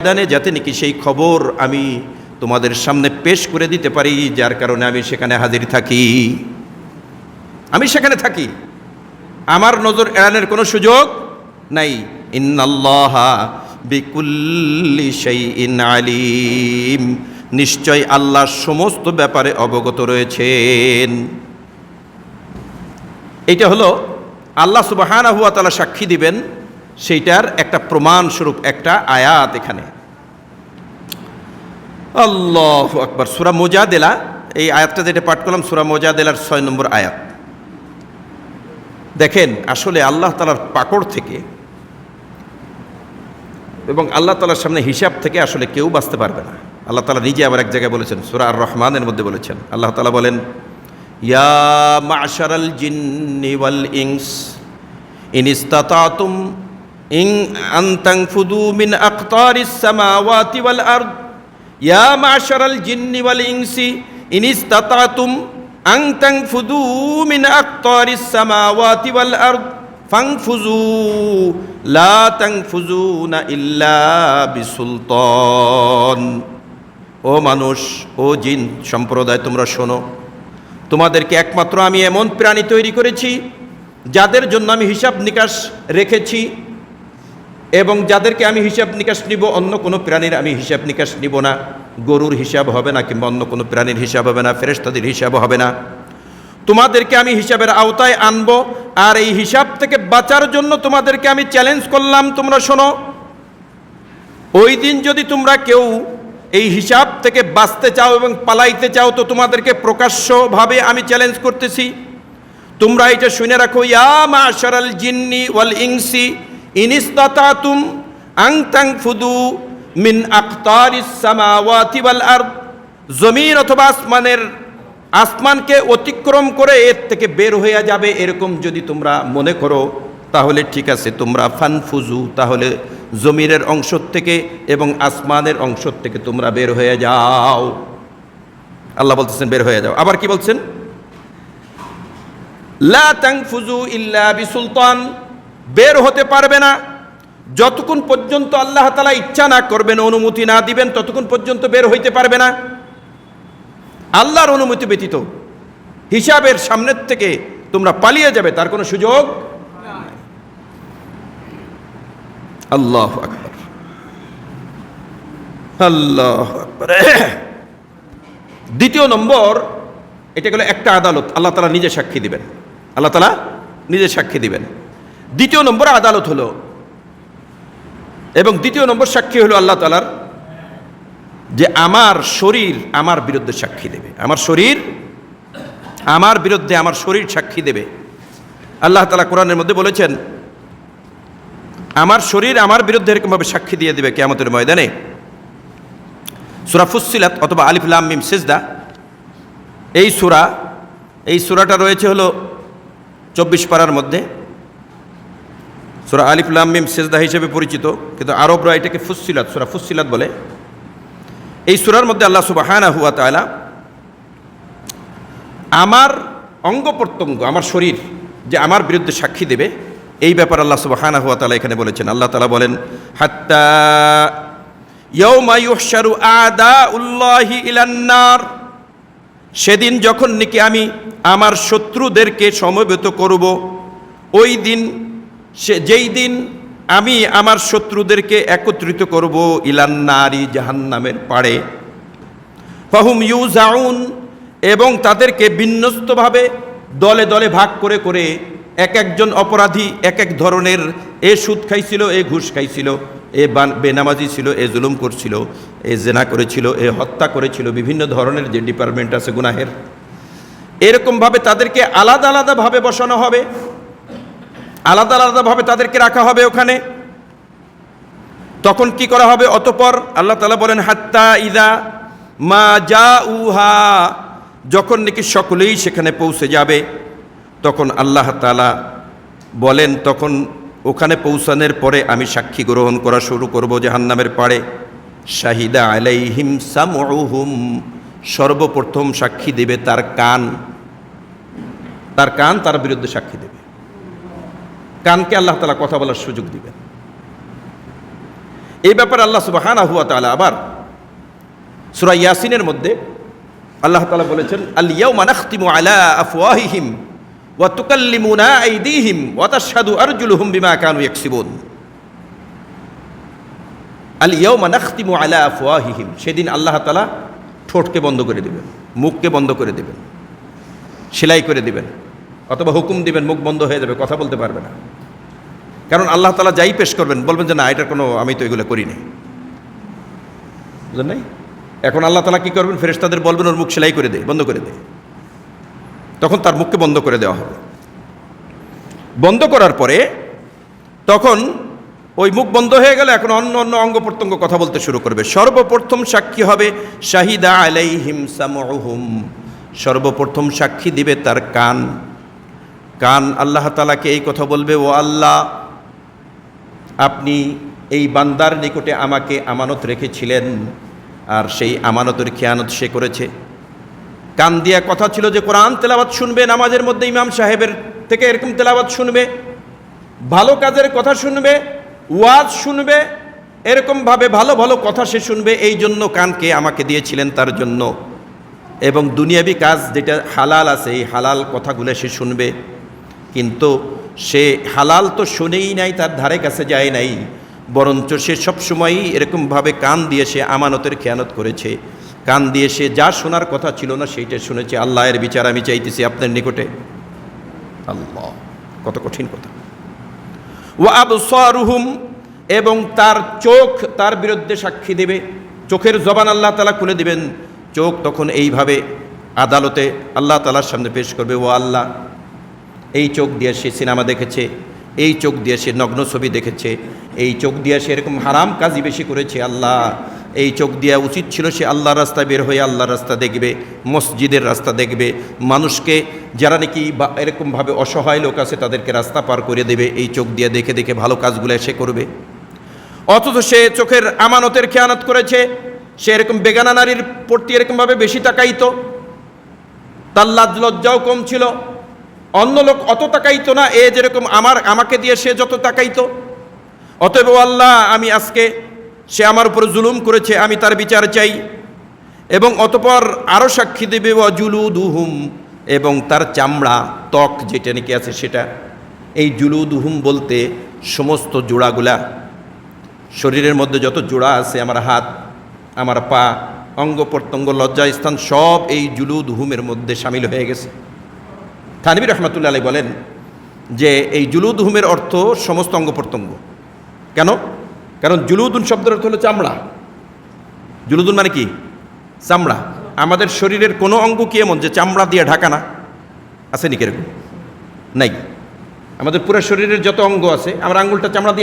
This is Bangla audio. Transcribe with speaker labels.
Speaker 1: ময়দানে যাতে নাকি সেই খবর আমি তোমাদের সামনে পেশ করে দিতে পারি, যার কারণে আমি সেখানে হাজির থাকি, আমি সেখানে থাকি, আমার নজর এড়ানোর কোনো সুযোগ নাই। ইন্নাল্লাহা বিকুল্লি শাইইন আলিম, নিশ্চয় আল্লাহ সমস্ত ব্যাপারে অবগত রয়েছেন। এটা হলো আল্লাহ সুবহানাহু ওয়া তাআলা সাক্ষী দিবেন, সেইটার একটা প্রমাণ স্বরূপ একটা আয়াত এখানে। আল্লাহু আকবার। সূরা মুজাদিলা, এই আয়াতটা যেটা পাঠ করলাম সূরা মুজাদিলার 6 নম্বর আয়াত। দেখেন আসলে আল্লাহ তাআলার পাকড় থেকে এবং আল্লাহ তাআলার সামনে হিসাব থেকে আসলে কেউ বাঁচতে পারবে না। আল্লাহ তাআলা নিজে আবার এক জায়গায় বলেছেন, সূরা আর রহমানের মধ্যে বলেছেন, আল্লাহ তাআলা বলেন, ইয়া মা'শারাল জিন্নি ওয়াল ইনস ইন ইসতাতাতুম আন তানফুদু মিন আকতারিস সামাওয়াতি ওয়াল আরদ, ইয়া মা'শারাল জিন্নি ওয়াল ইনসি ইন ইসতাতাতুম আন তানফুদু মিন আকতারিস সামাওয়াতি ওয়াল আরদ ফানফুজু লা তানফুজুনা ইল্লা বিসুলতান। ও মানুষ, ও জিন সম্প্রদায়, তোমরা শোনো, তোমাদেরকে একমাত্র আমি এমন প্রাণী তৈরি করেছি যাদের জন্য আমি হিসাব নিকাশ রেখেছি, এবং যাদেরকে আমি হিসাব নিকাশ নিব, অন্য কোনো প্রাণীর আমি হিসাব নিকাশ নিব না। গরুর হিসাব হবে না, কিংবা অন্য কোনো প্রাণীর হিসাব হবে না, ফেরেশতাদের হিসাব হবে না। তোমাদেরকে আমি হিসাবের আওতায় আনবো, আর এই হিসাব থেকে বাঁচার জন্য তোমাদেরকে আমি চ্যালেঞ্জ করলাম, তোমরা শোনো। ওই দিন যদি তোমরা কেউ এই হিসাব থেকে বাঁচতে চাও এবং পালাইতে চাও, তো তোমাদেরকে প্রকাশ্যভাবে আমি চ্যালেঞ্জ করতেছি, তোমরা এটা শুনে রাখো, ইয়া মা'শারাল জিন্নি ওয়াল ইনসি ইন ইসতাতাতুম আন তানফুদু মিন আকতারিস সামাওয়াতি ওয়াল আরদ, জমিন অথবা আসমানকে অতিক্রম করে এর থেকে বের হয়ে যাবে, এরকম যদি তোমরা মনে করো, তাহলে ঠিক আছে, তোমরা ফানফুজু, তাহলে জমিনের অংশ থেকে এবং আসমানের অংশ থেকে তোমরা বের হয়ে যাও। আল্লাহ বলতেছেন বের হয়ে যাও। আবার কি বলছেন? লা তানফুজু ইল্লা বিসুলতান, বের হতে পারবে না যতক্ষণ পর্যন্ত আল্লাহ তাআলা ইচ্ছা না করবেন, অনুমতি না দিবেন, ততক্ষণ পর্যন্ত বের হইতে পারবে না। আল্লাহর অনুমতি ব্যতীত হিসাবের সামনের থেকে তোমরা পালিয়ে যাবে, তার কোনো সুযোগ নাই। আল্লাহু আকবার, আল্লাহু আকবার। দ্বিতীয় নম্বর, এটা হলো একটা আদালত, আল্লাহ তাআলা নিজে সাক্ষী দিবেন, আল্লাহ তাআলা নিজে সাক্ষী দিবেন। দ্বিতীয় নম্বর আদালত হলো, এবং দ্বিতীয় নম্বর সাক্ষী হলো আল্লাহ তাআলার, যে আমার শরীর আমার বিরুদ্ধে সাক্ষী দেবে, আমার শরীর আমার বিরুদ্ধে, আমার শরীর সাক্ষী দেবে। আল্লাহ তাআলা কোরআনের মধ্যে বলেছেন, আমার শরীর আমার বিরুদ্ধে এরকমভাবে সাক্ষী দিয়ে দেবে কিয়ামতের ময়দানে। সূরা ফুসসিলাত অথবা আলিফ লাম মিম সিজদা, এই সূরাটা রয়েছে হলো 24 পারার মধ্যে। সূরা আলিফ লাম মিম সিজদা হিসেবে পরিচিত, কিন্তু আরবরা এটাকে ফুসসিলাত, সূরা ফুসসিলাত বলে। এই সূরার মধ্যে আল্লাহ সুবহানাহু ওয়া তাআলা আমার অঙ্গ প্রত্যঙ্গ, আমার শরীর যে আমার বিরুদ্ধে সাক্ষী দেবে, এই ব্যাপার আল্লাহ সুবহানাহু ওয়া তাআলা এখানে বলেছেন। আল্লাহ তাআলা বলেন, হাত্তা ইয়াউমা ইউহশারু আদাউল্লাহি ইলান নার, সেদিন যখন নাকি আমি আমার শত্রুদেরকে সমবেত করব, ওই দিন, যেই দিন আমি আমার শত্রুদেরকে একত্রিত করব, ইলান নারি, জাহান্নামের পাড়ে, ফাহুম ইউজাউন, এবং তাদেরকে বিন্যস্তভাবে দলে দলে ভাগ করে করে এক একজন অপরাধী এক এক ধরনের, এ সুদ খাইছিল, এ ঘুষ খাইছিল, এ বেনামাজি ছিল, এ জুলুম করছিল, এ জেনা করেছিল, এ হত্যা করেছিল, বিভিন্ন ধরনের যে ডিপার্টমেন্ট আছে গুনাহের, এরকমভাবে তাদেরকে আলাদা আলাদাভাবে বসানো হবে, আলাদা আলাদাভাবে তাদেরকে রাখা হবে ওখানে। তখন কি করা হবে? অতঃপর আল্লাহ তাআলা বলেন, হাত্তা ইযা মা জাউহা, যখন নাকি সকলেই সেখানে পৌঁছে যাবে, তখন আল্লাহ তাআলা বলেন, তখন ওখানে পৌঁছানোর পরে আমি সাক্ষী গ্রহণ করা শুরু করব জাহান্নামের পাড়ে। শাহিদা আলাইহিম সামউহুম, সর্বপ্রথম সাক্ষী দেবে তার কান, তার কান তার বিরুদ্ধে সাক্ষী দেবে। কানকে আল্লাহ তাআলা কথা বলার সুযোগ দিবেন। এই ব্যাপারে আল্লাহ সুবহানাহু ওয়া তাআলা আবার সূরা ইয়াসিনের মধ্যে আল্লাহ তাআলা বলেছেন, আল ইয়াউমা নাখতিমু আলা আফওয়াহিহিম ওয়া তুকাল্লিমুনা আইদিহিম ওয়া তাশহাদু আরজুলুহুম বিমা কানু ইয়াকসিবুন। আল ইয়াউমা নাখতিমু আলা আফওয়াহিহিম, সেদিন আল্লাহ তাআলা ঠোঁটকে বন্ধ করে দিবেন, মুখকে বন্ধ করে দিবেন, সেলাই করে দিবেন, অথবা হুকুম দিবেন, মুখ বন্ধ হয়ে যাবে, কথা বলতে পারবে না। কারণ আল্লাহ তাআলা যাই পেশ করবেন বলবেন যে না, এটার কোনো, আমি তো এগুলো করিনি, বুঝলেন নাই? এখন আল্লাহ তাআলা কি করবেন? ফেরেশতাদের বলবেন ওর মুখ সেলাই করে দে, বন্ধ করে দে, তখন তার মুখকে বন্ধ করে দেওয়া হবে। বন্ধ করার পরে তখন ওই মুখ বন্ধ হয়ে গেলে এখন অন্য অন্য অঙ্গ প্রত্যঙ্গ কথা বলতে শুরু করবে। সর্বপ্রথম সাক্ষী হবে শাহিদা আলাইহিম সামউহুম, সর্বপ্রথম সাক্ষী দিবে তার কান। কান আল্লাহ তাআলাকে এই কথা বলবে, ও আল্লাহ, আপনি এই বান্দার নিকটে আমাকে আমানত রেখেছিলেন, আর সেই আমানতের খেয়ানত সে করেছে। কান দিয়া কথা ছিল যে কোরআন তেলাওয়াত শুনবে, নামাজের মধ্যে ইমাম সাহেবের থেকে এরকম তেলাওয়াত শুনবে, ভালো কাজের কথা শুনবে, ওয়াজ শুনবে, এরকমভাবে ভালো ভালো কথা সে শুনবে। এই জন্য কানকে আমাকে দিয়েছিলেন তার জন্য। এবং দুনিয়াবি কাজ যেটা হালাল আছে, এই হালাল কথাগুলো সে শুনবে, কিন্তু সে হালাল তো শুনেই নাই, তার ধারে কাছে যায় নাই, বরঞ্চ সে সবসময়ই এরকমভাবে কান দিয়ে সে আমানতের খেয়ানত করেছে। কান দিয়ে সে যা শোনার কথা ছিল না সেইটা শুনেছে। আল্লাহ এর বিচার আমি চাইতেছি আপনার নিকটে। আল্লাহ, কত কঠিন কথা। ওয়া আবসারুহুম, এবং তার চোখ তার বিরুদ্ধে সাক্ষী দেবে। চোখের জবান আল্লাহ তাআলা খুলে দিবেন। চোখ তখন এইভাবে আদালতে আল্লাহ তাআলার সামনে পেশ করবে, ও আল্লাহ, এই চোখ দিয়ে সে সিনেমা দেখেছে, এই চোখ দিয়ে সে নগ্ন ছবি দেখেছে, এই চোখ দিয়ে সে এরকম হারাম কাজই বেশি করেছে। আল্লাহ, এই চোখ দিয়ে উচিত ছিল সে আল্লাহর রাস্তায় বের হয়ে আল্লাহর রাস্তা দেখবে, মসজিদের রাস্তা দেখবে, মানুষকে যারা নাকি এরকমভাবে অসহায় লোক আছে তাদেরকে রাস্তা পার করে দেবে। এই চোখ দিয়ে দেখে দেখে ভালো কাজগুলো সে করবে। অথচ সে চোখের আমানতের খেয়ানত করেছে। সে এরকম বেগানা নারীর প্রতি এরকমভাবে বেশি তাকাইতো, তার লাজ লজ্জাও কম ছিল। অন্য লোক অত তাকাইতো না, এ যেরকম আমাকে দিয়ে সে যত তাকাইতো। অতএব আল্লাহ, আমি আজকে সে আমার উপর জুলুম করেছে, আমি তার বিচার চাই। এবং অতঃপর আরও সাক্ষী দেবে ওয়া জুলুদুহুম, এবং তার চামড়া, ত্বক যেটা নাকি আছে সেটা। এই জুলুদুহুম বলতে সমস্ত জোড়াগুলা, শরীরের মধ্যে যত জোড়া আছে, আমার হাত, আমার পা, অঙ্গ প্রত্যঙ্গ, লজ্জা স্থান, সব এই জুলুদুহুমের মধ্যে শামিল হয়ে গেছে। থানভী রহমাতুল্লাহ আলাইহি বলেন যে এই জুলুদুহুমের অর্থ সমস্ত অঙ্গ প্রত্যঙ্গ। কেন? কারণ জুলুদুন শব্দের অর্থ হলো চামড়া। জুলুদুন মানে কি? চামড়া। আমাদের শরীরের কোনো অঙ্গ কি এমন যে চামড়া দিয়ে ঢাকা না? আছে নাকি এরকম? নাই। আমাদের পুরো শরীরের যত অঙ্গ আছে, আমরা আঙ্গুলটা চামড়া দিয়ে